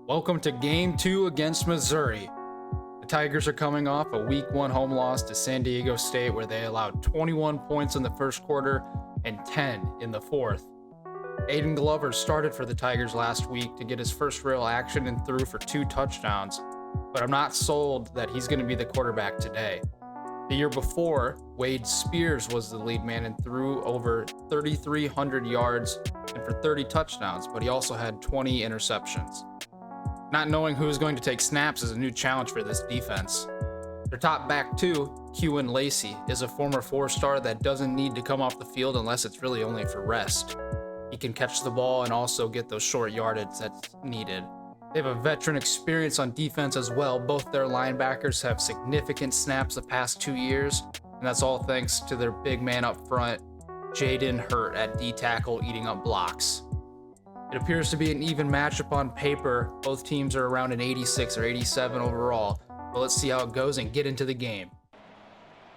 Welcome to Game 2 against Missouri. The Tigers are coming off a Week 1 home loss to San Diego State where they allowed 21 points in the first quarter and 10 in the fourth. Aiden Glover started for the Tigers last week to get his first real action and threw for 2 touchdowns, but I'm not sold that he's going to be the quarterback today. The year before, Wade Spears was the lead man and threw over 3,300 yards and for 30 touchdowns, but he also had 20 interceptions. Not knowing who is going to take snaps is a new challenge for this defense. Their top back two, Kewan Lacy, is a former 4-star that doesn't need to come off the field unless it's really only for rest. He can catch the ball and also get those short yardage that's needed. They have a veteran experience on defense as well. Both their linebackers have significant snaps the past 2 years, and that's all thanks to their big man up front, Jaden Hurt at D-tackle, eating up blocks. It appears to be an even matchup on paper. Both teams are around an 86 or 87 overall, but let's see how it goes and get into the game.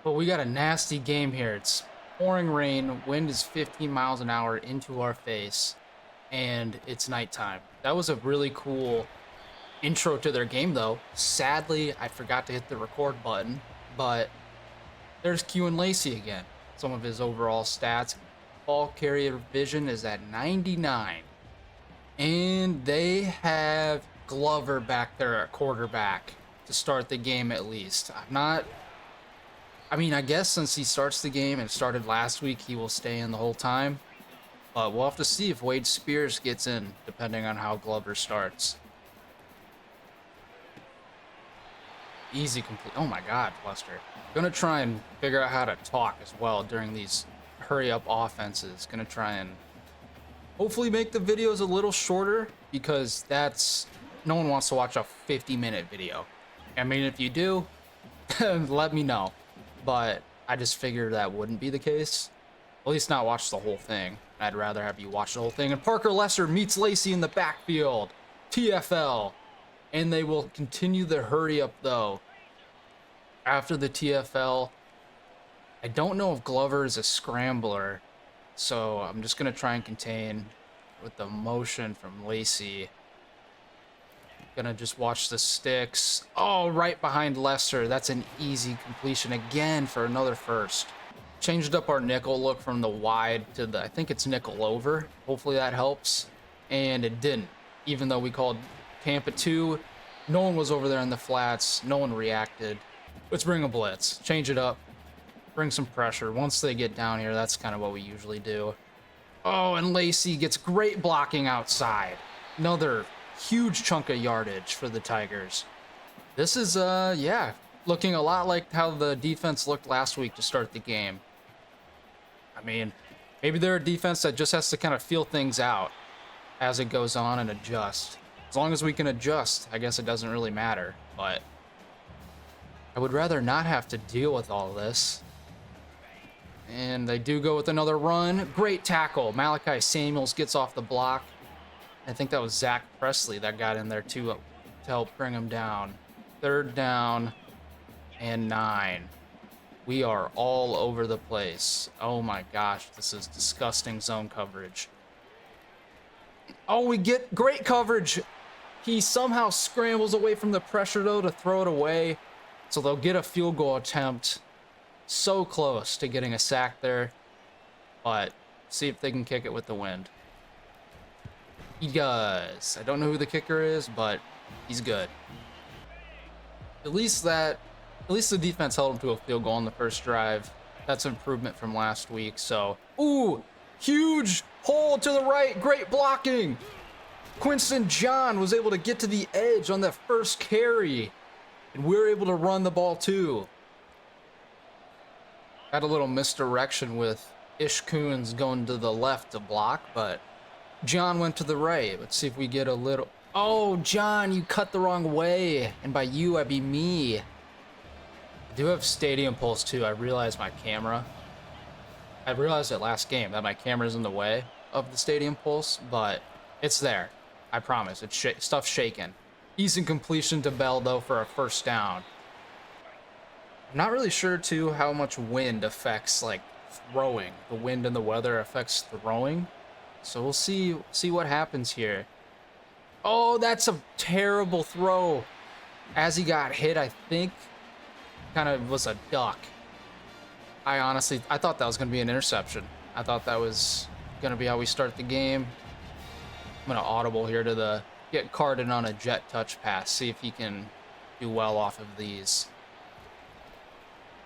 But we got a nasty game here. It's pouring rain, wind is 15 miles an hour into our face, and it's nighttime. That was a really cool intro to their game though. Sadly, I forgot to hit the record button, but there's Kewan Lacy again. Some of his overall stats. Ball carrier vision is at 99. And they have Glover back there at quarterback to start the game at least. I guess since he starts the game and started last week, he will stay in the whole time. But we'll have to see if Wade Spears gets in, depending on how Glover starts. Easy complete. Oh my God, Lester. Gonna try and figure out how to talk as well during these hurry-up offenses. Gonna try and hopefully make the videos a little shorter, because no one wants to watch a 50-minute video. I mean, if you do, let me know. But I just figured that wouldn't be the case. At least not watch the whole thing. I'd rather have you watch the whole thing. And Parker Lesser meets Lacy in the backfield. TFL. And they will continue the hurry up though. After the TFL, I don't know if Glover is a scrambler. So I'm just going to try and contain with the motion from Lacy. Gonna just watch the sticks. Oh, right behind Lester. That's an easy completion again for another first. Changed up our nickel look from the wide to the, I think it's nickel over. Hopefully that helps. And it didn't. Even though we called camp at 2, no one was over there in the flats. No one reacted. Let's bring a blitz. Change it up. Bring some pressure. Once they get down here, that's kind of what we usually do. Oh, and Lacy gets great blocking outside. Another huge chunk of yardage for the Tigers. This is, looking a lot like how the defense looked last week to start the game. I mean, maybe they're a defense that just has to kind of feel things out as it goes on and adjust. As long as we can adjust, I guess it doesn't really matter. But I would rather not have to deal with all this. And they do go with another run. Great tackle. Malachi Samuels gets off the block. I think that was Zach Presley that got in there too to help bring him down. 3rd down and 9. We are all over the place. Oh my gosh, this is disgusting zone coverage. Oh, we get great coverage. He somehow scrambles away from the pressure though to throw it away. So they'll get a field goal attempt. So close to getting a sack there, but see if they can kick it with the wind. He does. I don't know who the kicker is, but he's good. At least the defense held him to a field goal on the first drive. That's improvement from last week. So, ooh, huge hole to the right. Great blocking. Quinton John was able to get to the edge on that first carry, and we were able to run the ball too. Had a little misdirection with Ish Coons going to the left to block, but John went to the right. Let's see if we get a little... Oh, John, you cut the wrong way. And by you, I be me. I do have Stadium Pulse too. I realized my camera. I realized it last game that my camera's in the way of the Stadium Pulse, but it's there. I promise. It's stuff shaking. Decent completion to Bell, though, for a first down. I'm not really sure, too, how much wind affects, like, throwing. The wind and the weather affects throwing. So we'll see what happens here. Oh, that's a terrible throw. As he got hit, I think kind of was a duck. I thought that was going to be an interception. I thought that was going to be how we start the game. I'm going to audible here to the get Carden on a jet touch pass. See if he can do well off of these.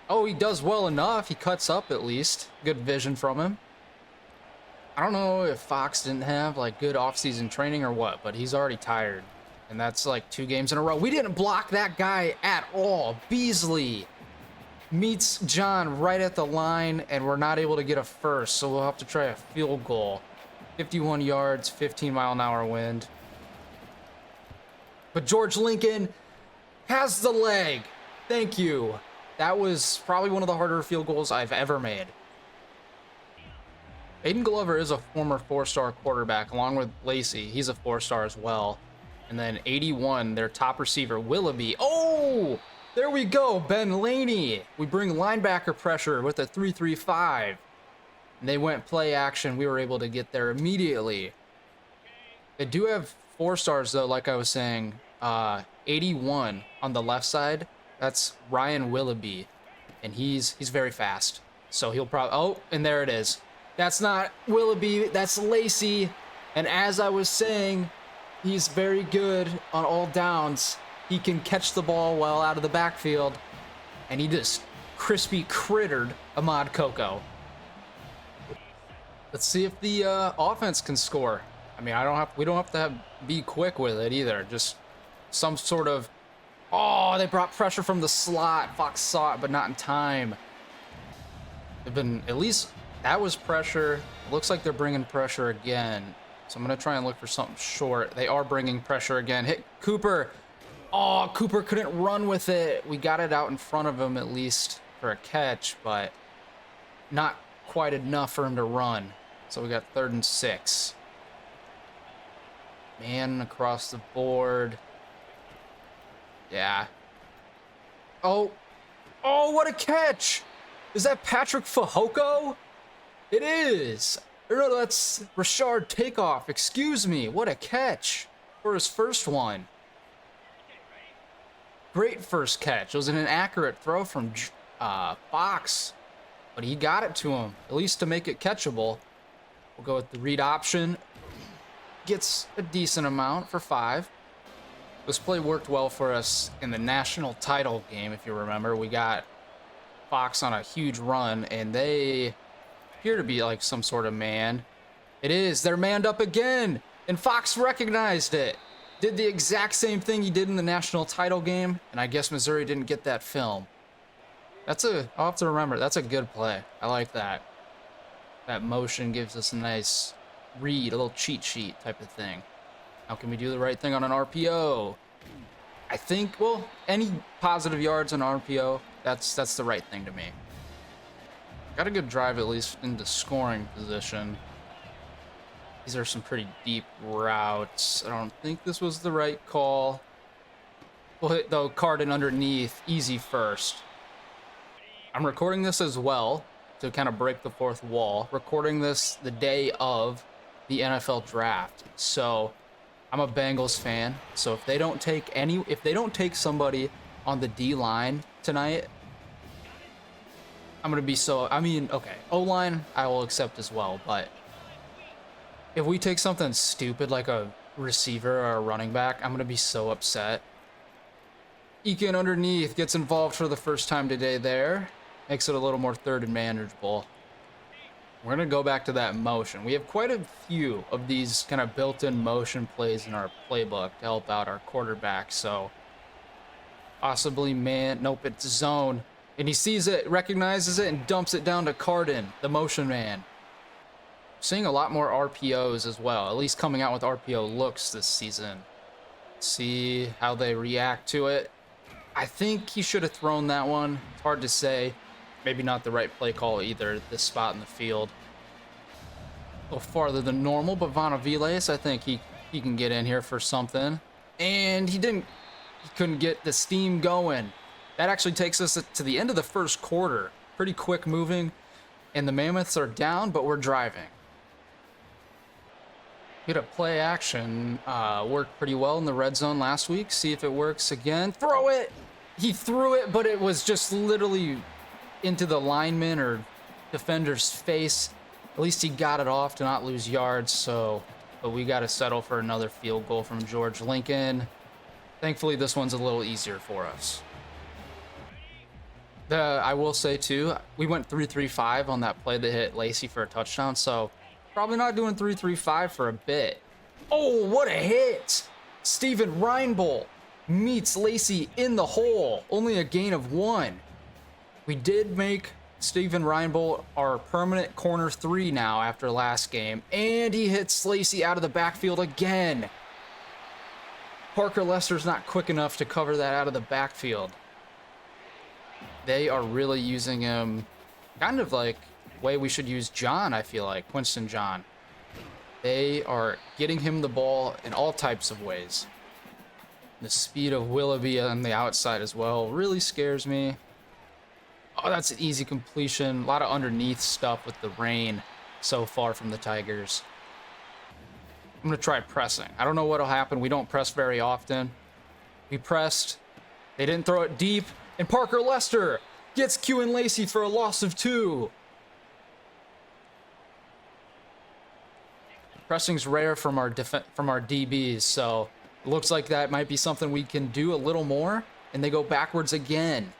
Oh, he does well enough. He cuts up at least. Good vision from him. I don't know if Fox didn't have like good off-season training or what, but he's already tired. And that's like 2 games in a row. We didn't block that guy at all. Beasley meets John right at the line, and we're not able to get a first, so we'll have to try a field goal. 51 yards, 15-mile-an-hour wind. But George Lincoln has the leg. Thank you. That was probably one of the harder field goals I've ever made. Aiden Glover is a former 4-star quarterback, along with Lacy. He's a 4-star as well. And then 81, their top receiver, Willoughby. Oh, there we go, Ben Laney. We bring linebacker pressure with a 3-3-5. And they went play action. We were able to get there immediately. They do have 4-stars, though, like I was saying. 81 on the left side. That's Ryan Willoughby. And he's very fast. So he'll probably... Oh, and there it is. That's not Willoughby. That's Lacy. And as I was saying... He's very good on all downs. He can catch the ball well out of the backfield. And he just crispy crittered Ahmad Coco. Let's see if the offense can score. I mean, we don't have to be quick with it either. Just some sort of... Oh, they brought pressure from the slot. Fox saw it, but not in time. They've been... At least that was pressure. It looks like they're bringing pressure again. So I'm going to try and look for something short. They are bringing pressure again. Hit Cooper. Oh, Cooper couldn't run with it. We got it out in front of him at least for a catch, but not quite enough for him to run. So we got 3rd and 6. Man across the board. Yeah. Oh. Oh, what a catch. Is that Patrick Fehoko? It is. No, that's Rashard Takeoff. Excuse me. What a catch for his first one. Great first catch. It was an inaccurate throw from Fox, but he got it to him, at least to make it catchable. We'll go with the read option. Gets a decent amount for 5. This play worked well for us in the national title game, if you remember. We got Fox on a huge run, and they... appear to be like some sort of man. It is. They're manned up again. And Fox recognized it. Did the exact same thing he did in the national title game. And I guess Missouri didn't get that film. I'll have to remember. That's a good play. I like that. That motion gives us a nice read, a little cheat sheet type of thing. How can we do the right thing on an RPO? I think, well, any positive yards on RPO, that's the right thing to me. Got a good drive, at least, into scoring position. These are some pretty deep routes. I don't think this was the right call. We'll hit, though, Carden underneath. Easy first. I'm recording this as well to kind of break the 4th wall. Recording this the day of the NFL draft. So, I'm a Bengals fan. So, if they don't take somebody on the D-line tonight... I'm going to be so... I mean, okay, O-line, I will accept as well, but if we take something stupid like a receiver or a running back, I'm going to be so upset. Eakin underneath gets involved for the first time today there. Makes it a little more 3rd and manageable. We're going to go back to that motion. We have quite a few of these kind of built-in motion plays in our playbook to help out our quarterback, so possibly man... Nope, it's zone. And he sees it, recognizes it, and dumps it down to Carden, the motion man. Seeing a lot more RPOs as well, at least coming out with RPO looks this season. See how they react to it. I think he should have thrown that one. It's hard to say. Maybe not the right play call either, this spot in the field. A little farther than normal, but Vonaviles, I think he can get in here for something. And he couldn't get the steam going. That actually takes us to the end of the first quarter. Pretty quick moving. And the Mammoths are down, but we're driving. Get a play action. Worked pretty well in the red zone last week. See if it works again. Throw it! He threw it, but it was just literally into the lineman or defender's face. At least he got it off to not lose yards, so... But we got to settle for another field goal from George Lincoln. Thankfully, this one's a little easier for us. I will say, too, we went 3-3-5 on that play that hit Lacy for a touchdown, so probably not doing 3-3-5 for a bit. Oh, what a hit! Steven Reinbold meets Lacy in the hole. Only a gain of 1. We did make Steven Reinbold our permanent corner 3 now after last game, and he hits Lacy out of the backfield again. Parker Lester's not quick enough to cover that out of the backfield. They are really using him kind of like the way we should use John, I feel like, Winston John. They are getting him the ball in all types of ways. The speed of Willoughby on the outside as well really scares me. Oh, that's an easy completion. A lot of underneath stuff with the rain so far from the Tigers. I'm going to try pressing. I don't know what will happen. We don't press very often. We pressed. They didn't throw it deep. And Parker Lester gets Kewan Lacy for a loss of 2. Pressing's rare from our DBs, so it looks like that might be something we can do a little more. And they go backwards again.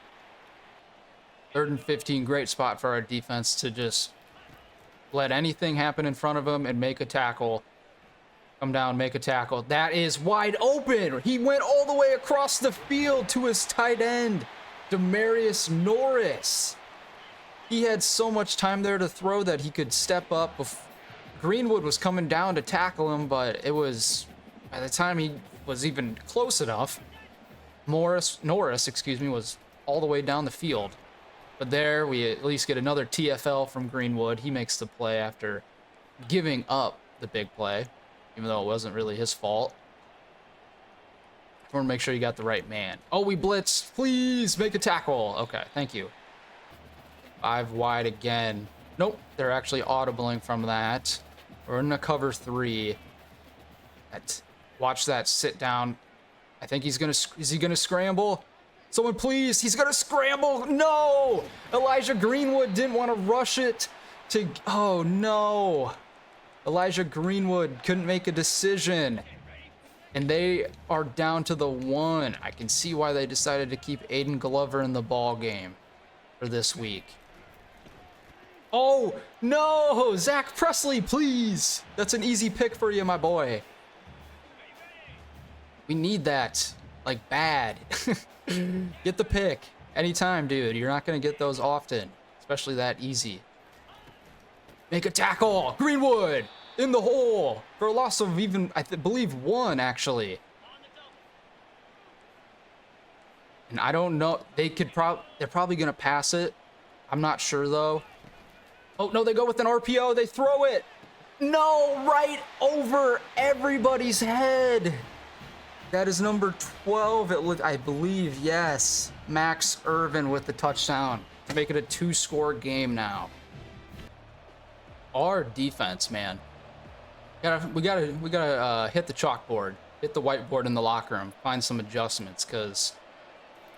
3rd and 15, great spot for our defense to just let anything happen in front of them and make a tackle. Come down, make a tackle. That is wide open. He went all the way across the field to his tight end, Demarius Norris. He had so much time there to throw that he could step up. Greenwood was coming down to tackle him, but it was, by the time he was even close enough, Norris, was all the way down the field. But there, we at least get another TFL from Greenwood. He makes the play after giving up the big play, even though it wasn't really his fault. I want to make sure you got the right man. Oh, we blitzed. Please make a tackle. Okay, thank you. 5 wide again. Nope, they're actually audibling from that. We're in a cover 3. Watch that sit down. I think he's gonna. Is he gonna scramble? Someone please. He's gonna scramble. No! Elijah Greenwood didn't want to rush it to. Oh no! Elijah Greenwood couldn't make a decision. And they are down to the 1. I can see why they decided to keep Aiden Glover in the ball game for this week. Oh, no! Zach Presley, please! That's an easy pick for you, my boy. We need that. Like, bad. Get the pick. Anytime, dude. You're not going to get those often. Especially that easy. Make a tackle! Greenwood! In the hole! For a loss of even, I believe, 1, actually. And I don't know. They're probably going to pass it. I'm not sure, though. Oh, no, they go with an RPO. They throw it. No, right over everybody's head. That is number 12, I believe, yes. Max Irvin with the touchdown to make it a 2-score game now. Our defense, man. We gotta hit the chalkboard, hit the whiteboard in the locker room, find some adjustments, because,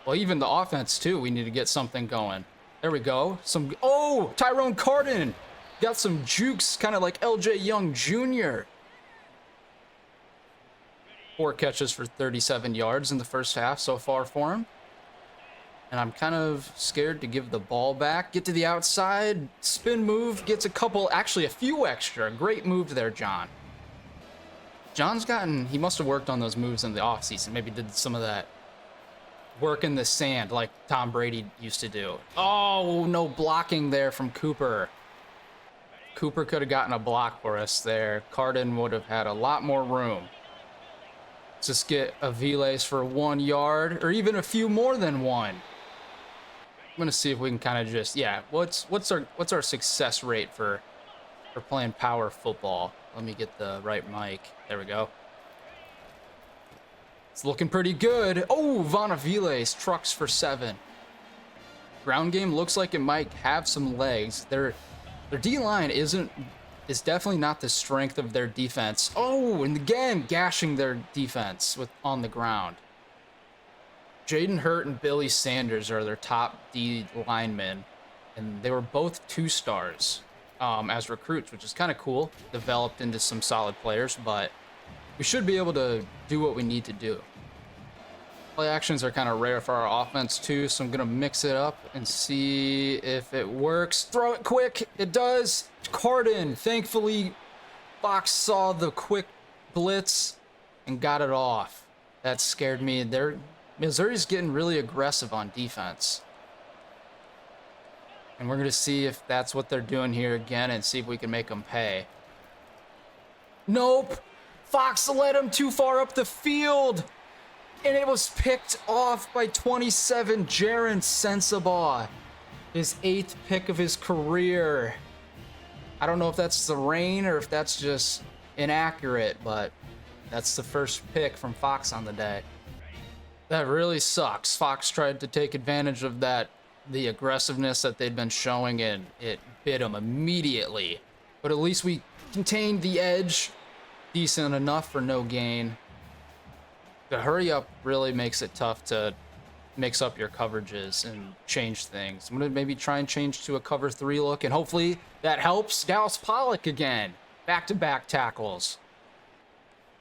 well, even the offense, too, we need to get something going. There we go. Oh, Tyrone Carden got some jukes, kind of like LJ Young Jr. 4 catches for 37 yards in the first half so far for him. And I'm kind of scared to give the ball back. Get to the outside, spin move, gets actually a few extra. Great move there, John. He must have worked on those moves in the offseason. Maybe did some of that work in the sand like Tom Brady used to do. Oh, no blocking there from Cooper. Cooper could have gotten a block for us there. Carden would have had a lot more room. Let's just get a V-lace for 1 yard, or even a few more than 1. I'm gonna see if we can kind of just, yeah. What's our success rate for playing power football? Let me get the right mic. There we go. It's looking pretty good. Oh, Vana V-lace trucks for 7. Ground game looks like it might have some legs. Their D-line isn't is definitely not the strength of their defense. Oh, and again, gashing their defense on the ground. Jaden Hurt and Billy Sanders are their top D linemen, and they were both 2-stars as recruits, which is kind of cool. Developed into some solid players, but we should be able to do what we need to do. Play actions are kind of rare for our offense too, so I'm gonna mix it up and see if it works. Throw it quick, it does. Carden, thankfully, Fox saw the quick blitz and got it off. That scared me. Missouri's getting really aggressive on defense. And we're going to see if that's what they're doing here again and see if we can make them pay. Nope. Fox led him too far up the field. And it was picked off by 27, Jaren Sensabaugh. His 8th pick of his career. I don't know if that's the rain or if that's just inaccurate, but that's the first pick from Fox on the day. That really sucks. Fox tried to take advantage of the aggressiveness that they'd been showing, and it bit him immediately. But at least we contained the edge decent enough for no gain. The hurry up really makes it tough to mix up your coverages and change things. I'm going to maybe try and change to a cover 3 look, and hopefully that helps. Dallas Pollock again. Back-to-back tackles.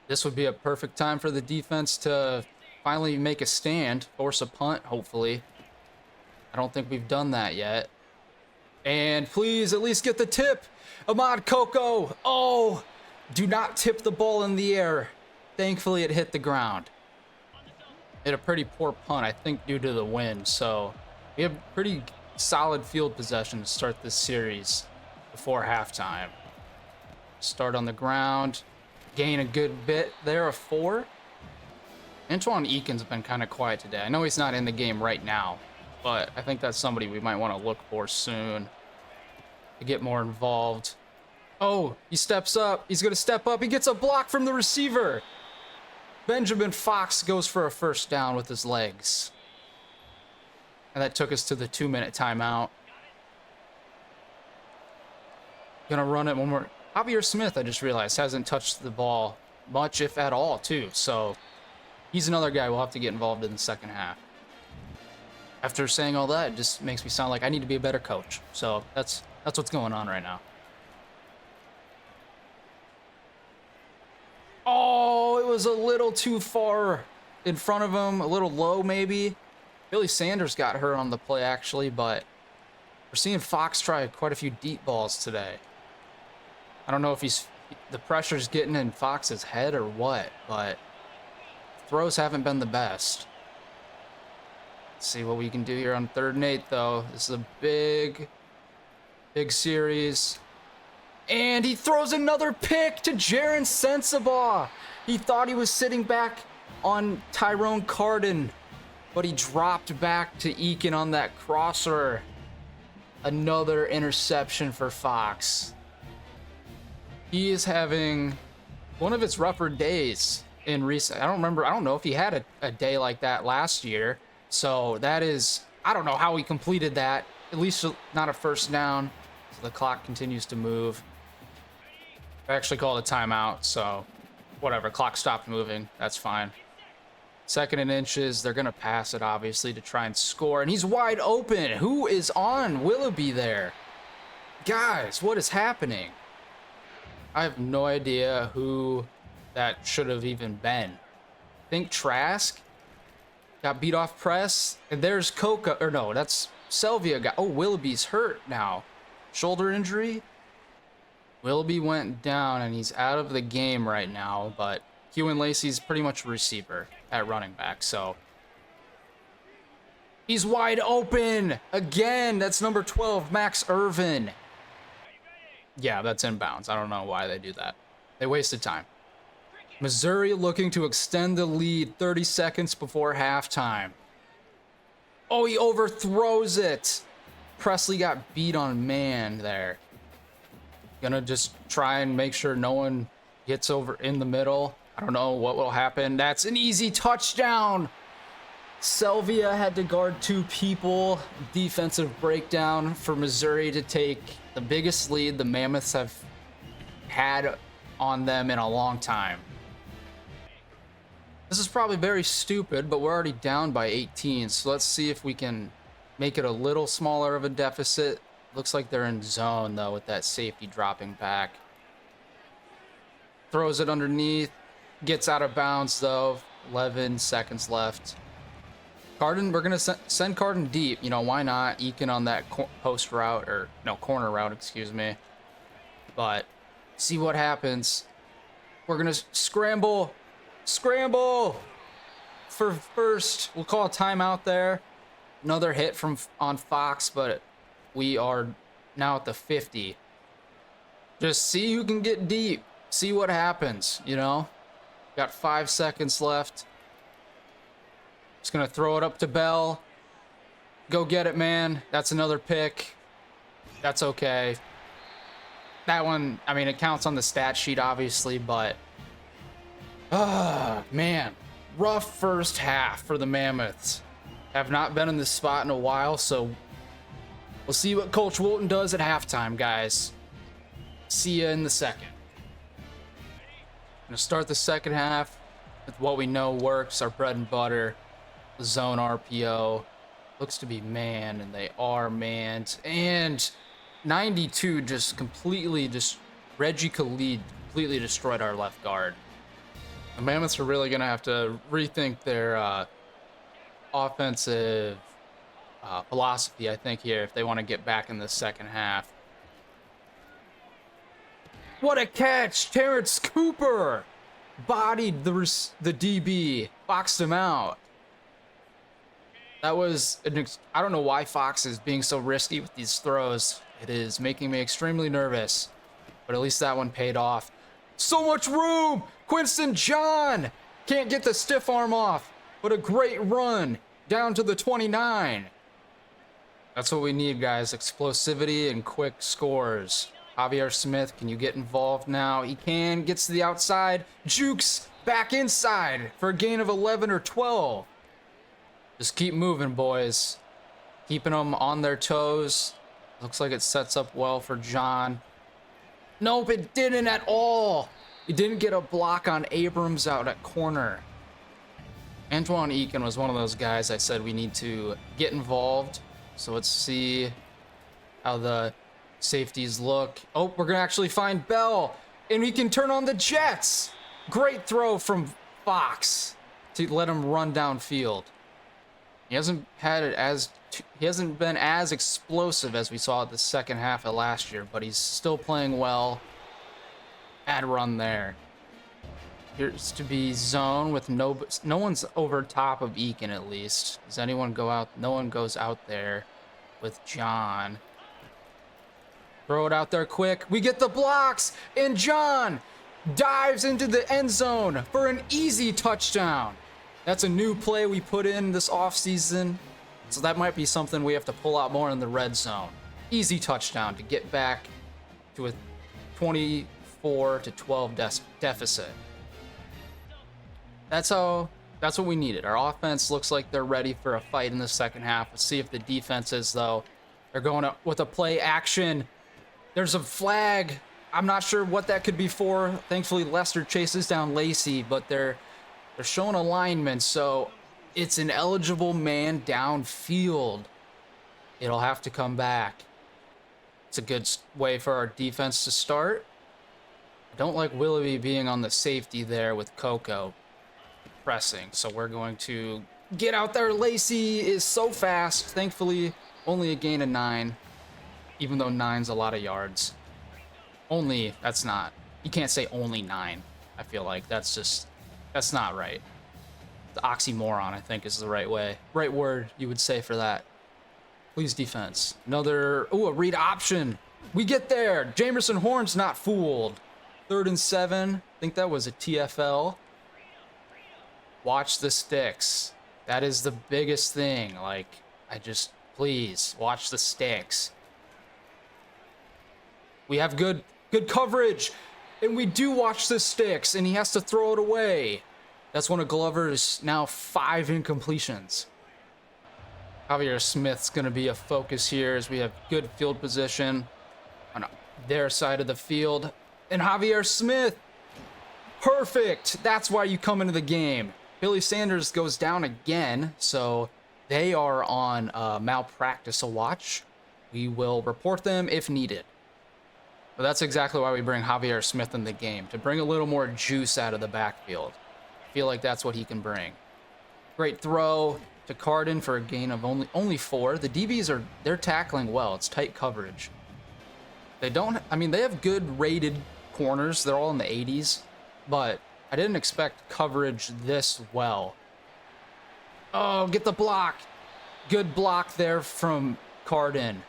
This would be a perfect time for the defense to finally make a stand, force a punt, hopefully. I don't think we've done that yet. And please at least get the tip. Ahmad Coco. Oh, do not tip the ball in the air. Thankfully, it hit the ground. Hit a pretty poor punt, I think, due to the wind. So we have pretty solid field possession to start this series before halftime. Start on the ground. Gain a good bit there, a 4. Antoine Eakin's been kind of quiet today. I know he's not in the game right now, but I think that's somebody we might want to look for soon to get more involved. Oh, he steps up. He's going to step up. He gets a block from the receiver. Benjamin Fox goes for a first down with his legs. And that took us to the 2-minute timeout. Gonna run it one more. Javier Smith, I just realized, hasn't touched the ball much, if at all, too. So he's another guy we'll have to get involved in the second half. After saying all that, it just makes me sound like I need to be a better coach. So that's what's going on right now. Oh, it was a little too far in front of him, a little low maybe. Billy Sanders got hurt on the play, actually, but we're seeing Fox try quite a few deep balls today. I don't know if the pressure's getting in Fox's head or what, but throws haven't been the best. Let's see what we can do here on 3rd and 8, though. This is a big series. And he throws another pick to Jaren Sensabaugh. He thought he was sitting back on Tyrone Carden, but he dropped back to Eakin on that crosser. Another interception for Fox. He is having one of his rougher days in recent. I don't know if he had a day like that last year. So that is, I don't know how he completed that. At least not a first down. So the clock continues to move. I actually called a timeout, so whatever. Clock stopped moving. That's fine. 2nd and inches. They're going to pass it, obviously, to try and score. And he's wide open. Who is on Willoughby there? Guys, what is happening? I have no idea who that should have even been. I think Trask got beat off press. And there's Coca. Or no, that's Selvia. Oh, Willoughby's hurt now. Shoulder injury. Willoughby went down, and he's out of the game right now, but Kewan Lacy's pretty much a receiver at running back, so he's wide open again. That's number 12, Max Irvin. Yeah, that's inbounds. I don't know why they do that. They wasted time. Missouri looking to extend the lead 30 seconds before halftime. Oh, he overthrows it. Presley got beat on man there. Gonna just try and make sure no one gets over in the middle. I don't know what will happen. That's an easy touchdown. Selvia had to guard 2 people. Defensive breakdown for Missouri to take the biggest lead the Mammoths have had on them in a long time. This is probably very stupid, but we're already down by 18, so let's see if we can make it a little smaller of a deficit. Looks like they're in zone, though, with that safety dropping back. Throws it underneath. Gets out of bounds, though. 11 seconds left. Carden, we're going to send Carden deep. You know, why not? Eakin on that post route, or no, corner route, excuse me. But see what happens. We're going to scramble. Scramble for first. We'll call a timeout there. Another hit on Fox, but we are now at the 50. Just see who can get deep. See what happens, you know? Got 5 seconds left. Just gonna throw it up to Bell. Go get it, man. That's another pick. That's okay. That one, I mean, it counts on the stat sheet, obviously, but man, rough first half for the Mammoths. Have not been in this spot in a while, so we'll see what Coach Woolton does at halftime, guys. See ya in the second. Gonna start the second half with what we know works, our bread and butter, zone RPO. Looks to be man, and they are manned. And 92 just completely, Reggie Khalid completely destroyed our left guard. The Mammoths are really going to have to rethink their offensive philosophy, I think, here, if they want to get back in the second half. What a catch! Terrence Cooper bodied the DB, boxed him out. That was, I don't know why Fox is being so risky with these throws. It is making me extremely nervous, but at least that one paid off. So much room! Quinston John can't get the stiff arm off, but a great run down to the 29. That's what we need, guys. Explosivity and quick scores. Javier Smith, can you get involved now? He can. Gets to the outside. Jukes back inside for a gain of 11 or 12. Just keep moving, boys. Keeping them on their toes. Looks like it sets up well for John. Nope, it didn't at all. He didn't get a block on Abrams out at corner. Antoine Eakin was one of those guys I said we need to get involved. So let's see how the safeties look. Oh, we're going to actually find Bell. And we can turn on the Jets. Great throw from Fox to let him run downfield. He hasn't been as explosive as we saw at the second half of last year, but he's still playing well. Bad run there. Appears to be zone with no one's over top of Eakin, at least. Does anyone go out? No one goes out there with John. Throw it out there quick. We get the blocks, and John dives into the end zone for an easy touchdown. That's a new play we put in this offseason, so that might be something we have to pull out more in the red zone. Easy touchdown to get back to a 24-12 deficit. That's what we needed. Our offense looks like they're ready for a fight in the second half. Let's see if the defense is, though. They're going up with a play action. There's a flag. I'm not sure what that could be for. Thankfully, Lester chases down Lacy, but they're showing alignment, so it's an eligible man downfield. It'll have to come back. It's a good way for our defense to start. I don't like Willoughby being on the safety there with Coco pressing, so we're going to get out there. Lacy is so fast. Thankfully, only a gain of 9, even though 9's a lot of yards. Only, that's not. You can't say only 9. I feel like that's not right. The oxymoron, I think, is the right word you would say for that. Please, defense. Another, a read option. We get there. Jamerson Horn's not fooled. 3rd and 7. I think that was a TFL. Watch the sticks. That is the biggest thing. Like, please, watch the sticks. We have good coverage, and we do watch the sticks, and he has to throw it away. That's one of Glover's now 5 incompletions. Javier Smith's going to be a focus here as we have good field position on their side of the field. And Javier Smith. Perfect. That's why you come into the game. Billy Sanders goes down again, so they are on malpractice watch. We will report them if needed. But that's exactly why we bring Javier Smith in the game, to bring a little more juice out of the backfield. I feel like that's what he can bring. Great throw to Carden for a gain of only 4. The DBs they're tackling well. It's tight coverage. They have good rated corners. They're all in the 80s, but I didn't expect coverage this well. Oh, get the block. Good block there from Carden.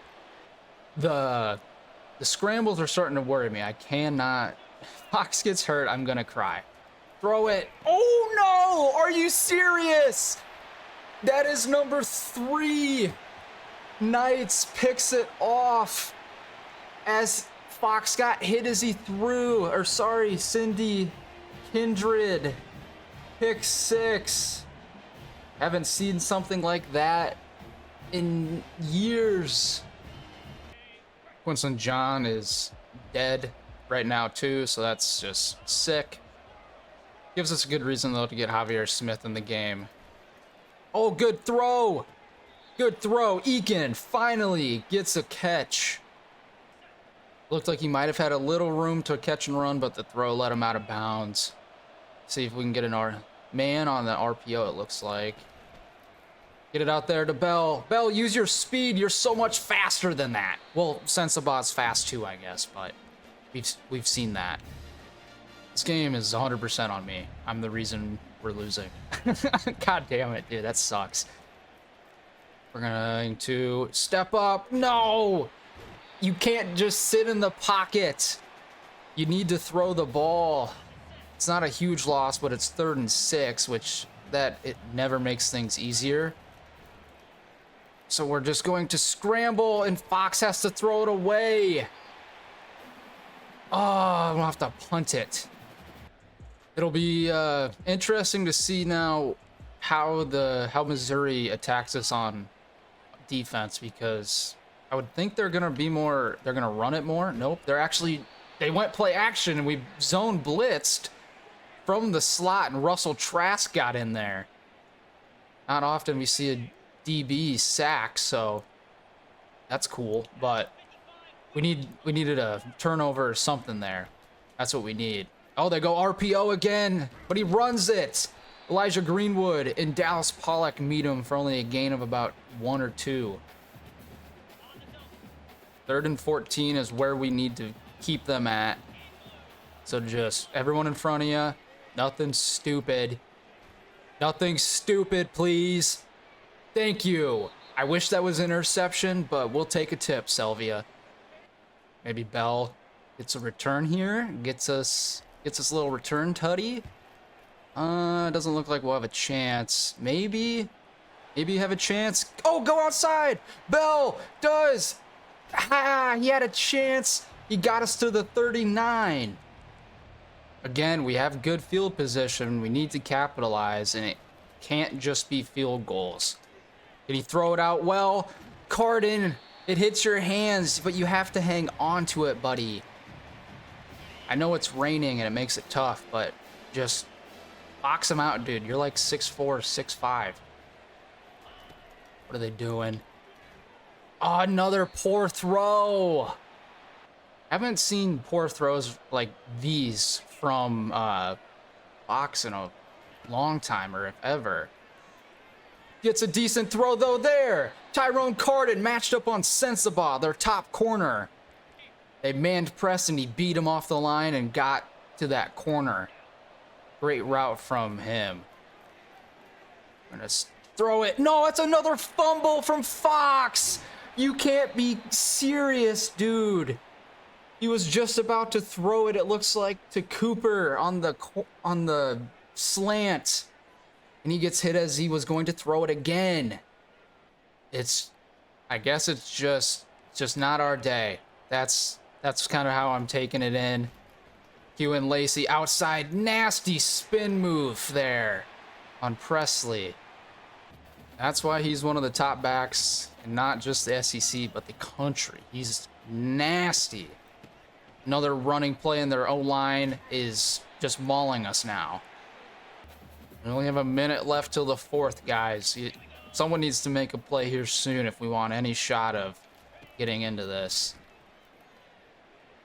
The scrambles are starting to worry me. I cannot. Fox gets hurt, I'm gonna cry. Throw it. Oh no! Are you serious? That is number 3. Knights picks it off as Fox got hit as he threw. Or sorry, Cindy Kindred. Pick 6. Haven't seen something like that in years. Quincy John is dead right now too, so that's just sick. Gives us a good reason though to get Javier Smith in the game. Oh, good throw. Good throw. Eakin finally gets a catch. Looked like he might have had a little room to catch and run, but the throw let him out of bounds. See if we can get an man on the RPO, it looks like. Get it out there to Bell. Bell, use your speed. You're so much faster than that. Well, Sensabot's fast too, I guess, but we've seen that. This game is 100% on me. I'm the reason we're losing. God damn it, dude. That sucks. We're going to step up. No! You can't just sit in the pocket. You need to throw the ball. It's not a huge loss, but it's 3rd and 6, which it never makes things easier. So we're just going to scramble, and Fox has to throw it away. Oh, I'm gonna have to punt it. It'll be interesting to see now how Missouri attacks us on defense, because I would think they're gonna run it more. Nope, they went play action, and we zone blitzed from the slot, and Russell Trask got in there. Not often we see a DB sack, so that's cool, but we needed a turnover or something there. That's what we need. Oh, they go RPO again, but he runs it. Elijah Greenwood and Dallas Pollock meet him for only a gain of about 1 or 2. 3rd and 14 is where we need to keep them at. So just everyone in front of you. Nothing stupid. Nothing stupid, please. Thank you. I wish that was interception, but we'll take a tip, Selvia. Maybe Bell gets a return here. Gets us a little return tutty. Doesn't look like we'll have a chance. Maybe you have a chance. Oh, go outside. Bell does. He had a chance. He got us to the 39. Again, we have good field position. We need to capitalize, and it can't just be field goals. Did he throw it out well? Carden, it hits your hands, but you have to hang on to it, buddy. I know it's raining and it makes it tough, but just box him out, dude. You're like 6'4", 6'5". What are they doing? Oh, another poor throw. I haven't seen poor throws like these from Fox in a long time, or if ever. Gets a decent throw though there. Tyrone Carden matched up on Sensabaugh, their top corner. They manned press and he beat him off the line and got to that corner. Great route from him. I'm gonna throw it. No, it's another fumble from Fox. You can't be serious, dude. He was just about to throw it looks like, to Cooper on the slant. And he gets hit as he was going to throw it again. I guess it's just not our day. That's kind of how I'm taking it in. Kewan Lacy outside, nasty spin move there on Presley. That's why he's one of the top backs, and not just the SEC, but the country. He's nasty. Another running play, and their O-line is just mauling us now. We only have a minute left till the fourth, guys. Someone needs to make a play here soon if we want any shot of getting into this.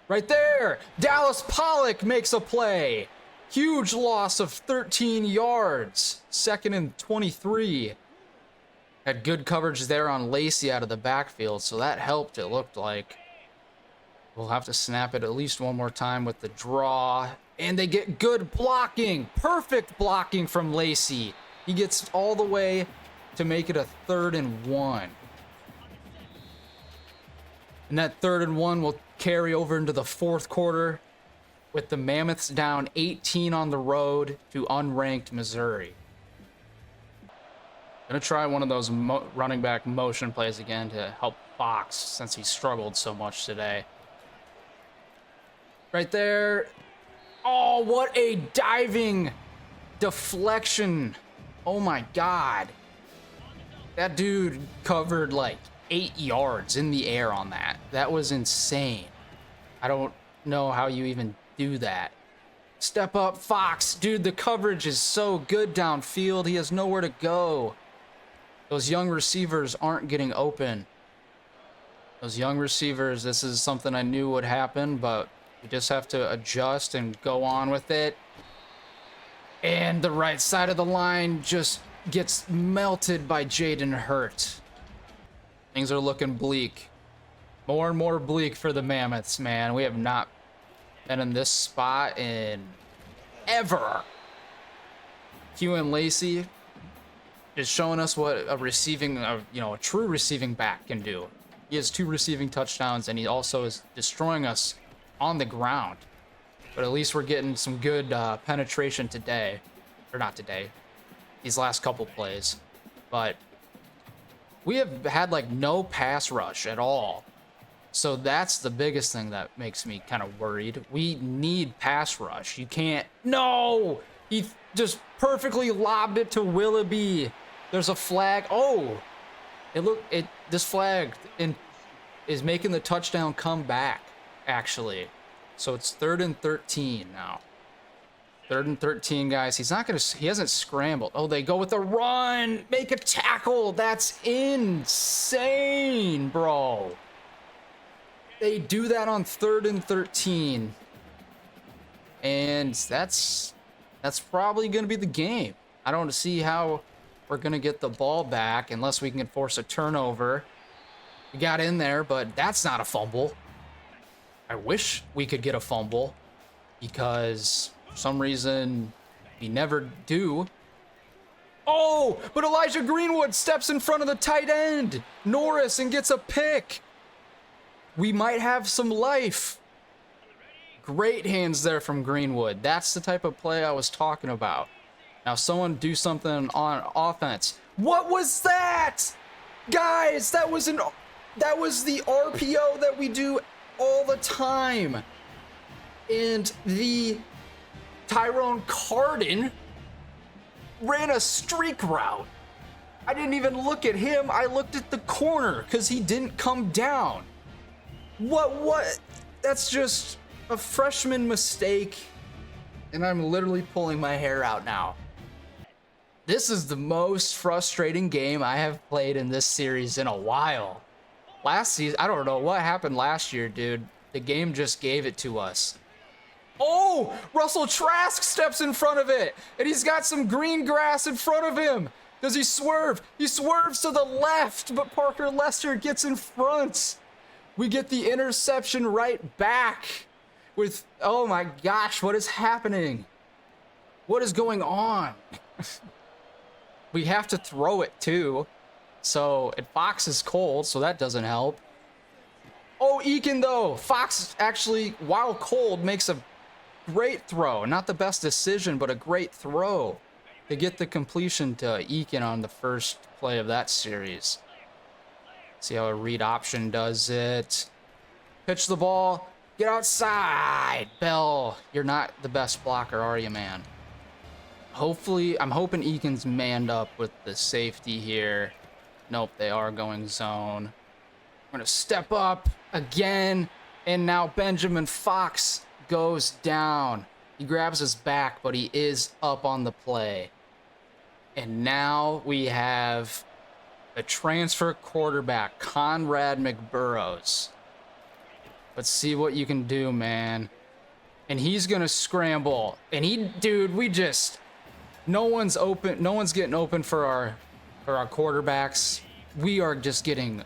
Right there! Dallas Pollock makes a play. Huge loss of 13 yards. 2nd and 23. Had good coverage there on Lacy out of the backfield, so that helped, it looked like. We'll have to snap it at least one more time with the draw. And they get good blocking. Perfect blocking from Lacy. He gets all the way to make it a 3rd and 1. And that 3rd and 1 will carry over into the fourth quarter with the Mammoths down 18 on the road to unranked Missouri. Gonna try one of those running back motion plays again to help Fox since he struggled so much today. Right there. Oh, what a diving deflection. Oh my God. That dude covered like 8 yards in the air on that. That was insane. I don't know how you even do that. Step up, Fox. Dude, the coverage is so good downfield. He has nowhere to go. Those young receivers aren't getting open. Those young receivers, this is something I knew would happen, but we just have to adjust and go on with it. And the right side of the line just gets melted by Jaden Hurt. Things are looking bleak. More and more bleak for the Mammoths, man. We have not been in this spot in ever. Kewan Lacy is showing us what a receiving, a true receiving back can do. He has 2 receiving touchdowns, and he also is destroying us on the ground. But at least we're getting some good penetration today. Or not today. These last couple plays. But we have had like no pass rush at all. So that's the biggest thing that makes me kind of worried. We need pass rush. You can't. No! He just perfectly lobbed it to Willoughby. There's a flag. Oh! This flag is making the touchdown come back, actually. So it's 3rd and 13 now. 3rd and 13, guys. He hasn't scrambled. Oh, they go with a run. Make a tackle. That's insane, bro. They do that on 3rd and 13. And that's probably going to be the game. I don't see how we're going to get the ball back unless we can force a turnover. We got in there, but that's not a fumble. I wish we could get a fumble because for some reason we never do. Oh, but Elijah Greenwood steps in front of the tight end, Norris, and gets a pick. We might have some life. Great hands there from Greenwood. That's the type of play I was talking about. Now someone do something on offense. What was that? Guys, that was the RPO that we do all the time. And the Tyrone Carden ran a streak route. I didn't even look at him. I looked at the corner because he didn't come down. What? That's just a freshman mistake. And I'm literally pulling my hair out now. This is the most frustrating game I have played in this series in a while. Last season, I don't know what happened last year, dude. The game just gave it to us. Oh, Russell Trask steps in front of it, and he's got some green grass in front of him. Does he swerve? He swerves to the left, but Parker Lester gets in front. We get the interception right back with, oh my gosh, what is happening? What is going on? We have to throw it too. So, Fox is cold, so that doesn't help. Oh, Eakin though. Fox actually, while cold, makes a great throw. Not the best decision, but a great throw to get the completion to Eakin on the first play of that series. See how a read option does it. Pitch the ball. Get outside. Bell, you're not the best blocker, are you, man? Hopefully, I'm hoping Eakin's manned up with the safety here. Nope, they are going zone. We're going to step up again. And now Benjamin Fox goes down. He grabs his back, but he is up on the play. And now we have a transfer quarterback, Conrad McBurrows. Let's see what you can do, man. And he's gonna scramble. And dude, no one's open. No one's getting open for our quarterbacks. We are just getting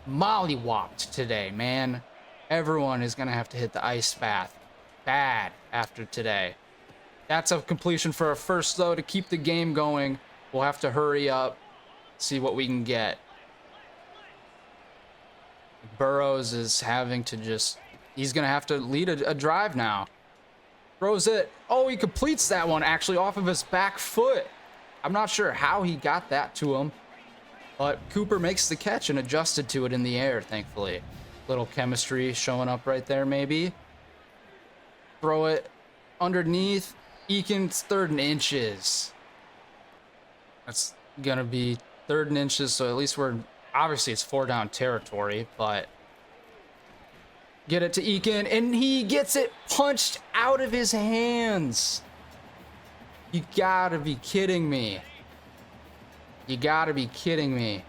mollywopped today, man. Everyone is gonna have to hit the ice bath bad after today. That's a completion for a first, though, to keep the game going. We'll have to hurry up, see what we can get. Burrows is having to he's gonna have to lead a drive now. Throws it. Oh, he completes that one actually off of his back foot. I'm not sure how he got that to him, but Cooper makes the catch and adjusted to it in the air, thankfully. Little chemistry showing up right there, maybe. Throw it underneath. Eakins, 3rd and inches. That's gonna be 3rd and inches, so at least obviously it's 4-down territory, but get it to Eakin, and he gets it punched out of his hands. You gotta be kidding me. You gotta be kidding me.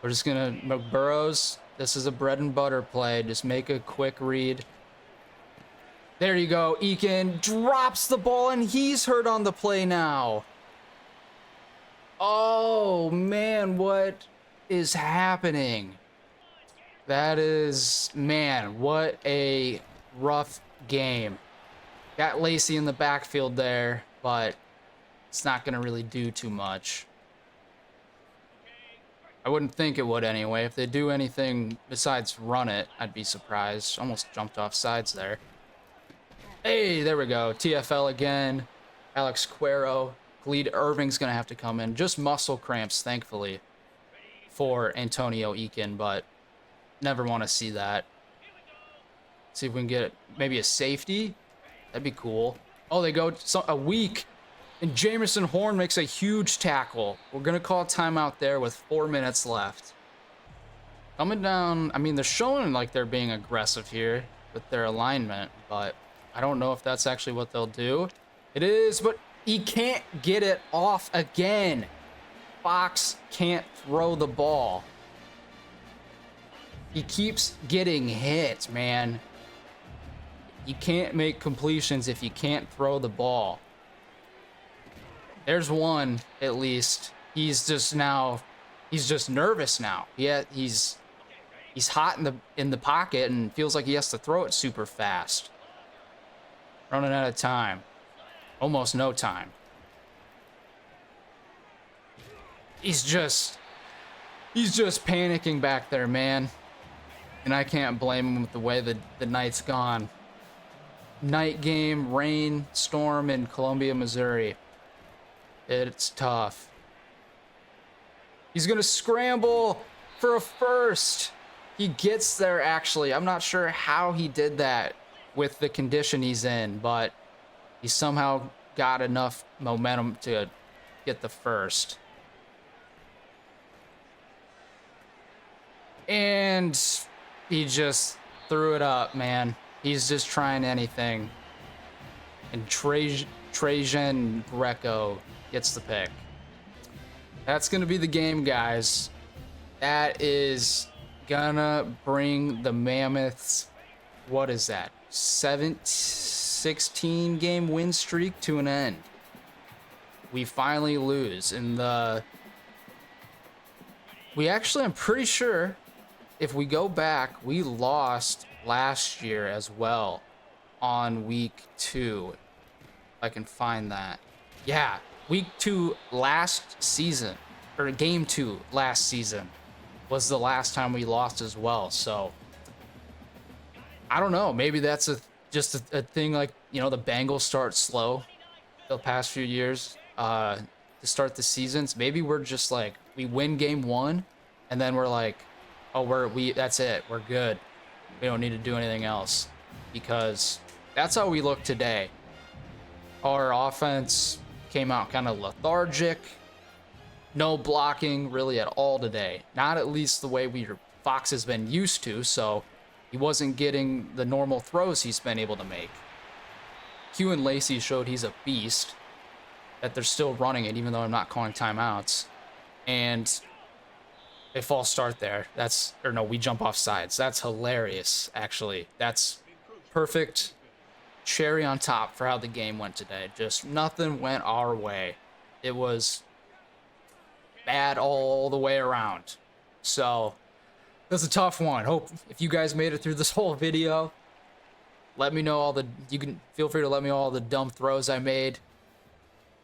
We're just gonna, McBurrows, this is a bread and butter play. Just make a quick read. There you go. Eakin drops the ball, and he's hurt on the play now. Oh, man, what is happening? That is, man, what a rough game. Got Lacy in the backfield there, but it's not going to really do too much. I wouldn't think it would anyway. If they do anything besides run it, I'd be surprised. Almost jumped off sides there. Hey, there we go. TFL again. Alex Cuero. Khalid Irving's going to have to come in. Just muscle cramps, thankfully, for Antonio Eakin, but never want to see that. See if we can get maybe a safety. That'd be cool. Oh, they go a week, and Jamison Horn makes a huge tackle. We're going to call a timeout there with 4 minutes left. Coming down, I mean, they're showing like they're being aggressive here with their alignment, but I don't know if that's actually what they'll do. It is, but he can't get it off again. Fox can't throw the ball. He keeps getting hit, man. You can't make completions if you can't throw the ball. There's one, at least. He's just nervous now. He's hot in the pocket and feels like he has to throw it super fast. Running out of time. Almost no time. He's just panicking back there, man. And I can't blame him with the way that the night's gone. Night game, rain, storm in Columbia, Missouri. It's tough. He's gonna scramble for a first. He gets there, actually. I'm not sure how he did that with the condition he's in, but he somehow got enough momentum to get the first. And he just threw it up, man. He's just trying anything. And Trajan Greco gets the pick. That's going to be the game, guys. That is gonna bring the Mammoths, what is that, 16 game win streak to an end. We finally lose in the... I'm pretty sure if we go back, we lost last year as well on week 2. If I can find that. Yeah, week 2 last season, or game 2 last season was the last time we lost as well. So I don't know, maybe that's just a thing, like, you know, the Bengals start slow the past few years to start the seasons. Maybe we're just like, we win game 1 and then we're like, oh, that's it, we're good, we don't need to do anything else, because that's how we look today. Our offense came out kind of lethargic. No blocking really at all today. Not at least the way Fox has been used to. So He wasn't getting the normal throws he's been able to make. Kewan Lacy showed he's a beast, that they're still running it even though I'm not calling timeouts. And a false start there. We jump off sides. That's hilarious, actually. That's perfect cherry on top for how the game went today. Just nothing went our way. It was bad all the way around. So that's a tough one. Hope if you guys made it through this whole video, let me know you can feel free to let me know all the dumb throws I made.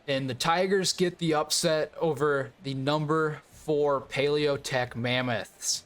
And the Tigers get the upset over the number 4 Paleo Tech Mammoths.